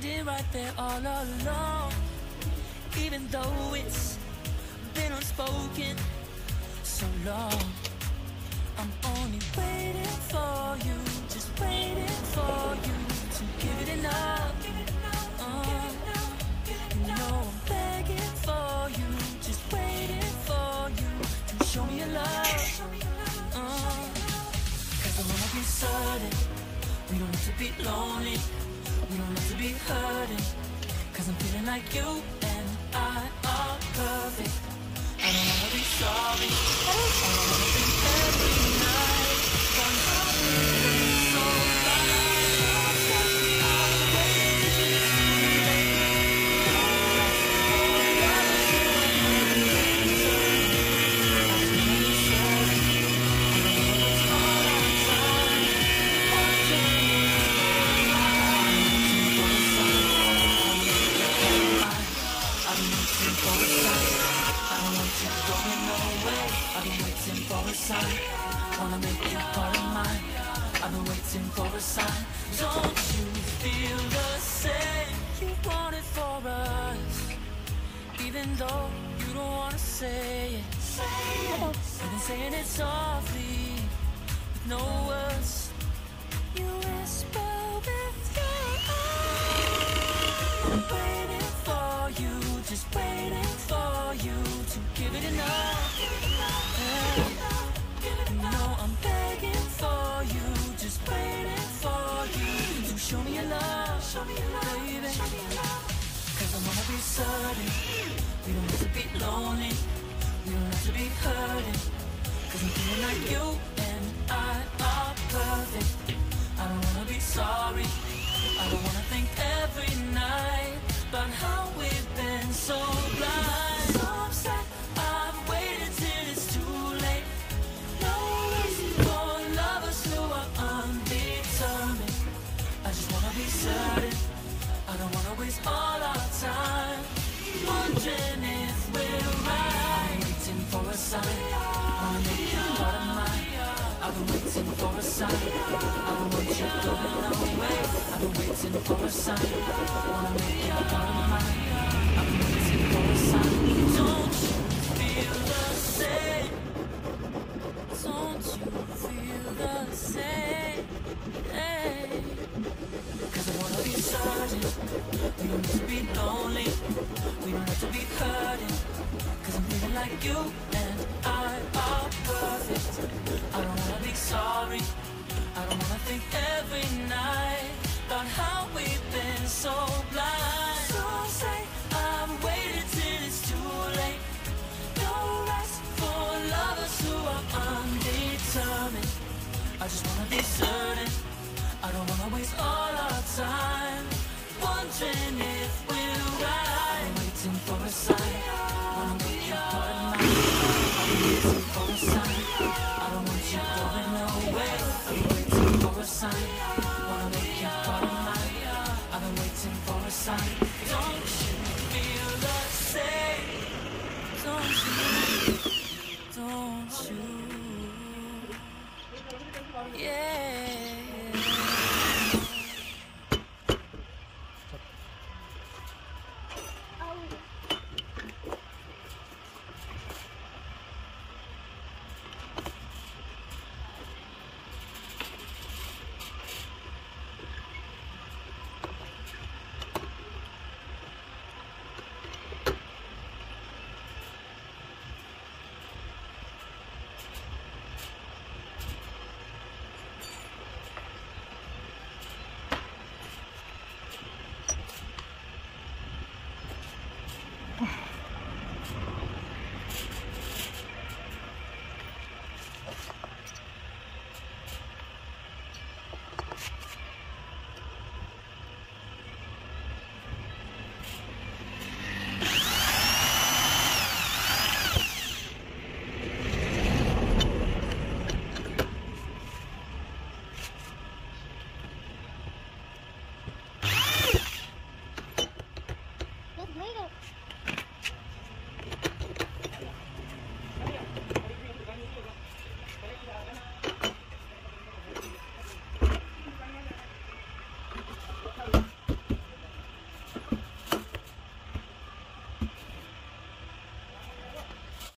standing right there all along. Even though it's been unspoken so long, I'm only waiting for you, just waiting for you to give it enough. You know I'm begging for you, just waiting for you to show me your love. Cause I wanna be certain we don't have to be lonely, we don't have to be hurting. Cause I'm feeling like you and I are perfect. I don't wanna be sorry, I don't wanna think every night on how we've been so wanna make you part of mine. I've been waiting for a sign. Don't you feel the same? You want it for us, even though you don't wanna say it. I've been saying it softly, with no words. You whisper with your eyes. I'm waiting for you, just waiting for you to give it enough. I'm begging for you, just waiting for you to show me your love, baby. Cause I wanna be certain we don't have to be lonely, we don't have to be hurting. Cause I'm feeling like you and I are perfect. I don't wanna be sorry, I don't wanna think every night about how we've been so blind. So upset, I've waited till it's too late. No reason for lovers who are undetermined. I just wanna be certain, I don't wanna waste all our time wondering if we're right. Waiting for a sign, wanna make you part of mine. I've been waiting for a sign, I don't want you going away. I've been waiting for a sign, wanna make you part of mine. I've been waiting for a sign. Don't you feel the same? Don't you feel the same? Hey. Cause I wanna be certain we don't have to be lonely, we don't have to be hurting. Cause I'm feeling like you and I are perfect. I don't wanna be sorry, I don't wanna think every night about how we've been so blind. So say I've waited till it's too late. No rest for lovers who are undetermined. I just wanna be certain, I don't wanna waste all our time wondering if we're right. I'm waiting for a sign, wanna make you part of mine. I've been waiting for a sign, I don't want you going away. I've been waiting for a sign, wanna make you part of mine. I've been waiting for a sign. Don't you feel the same? Don't you? Yeah.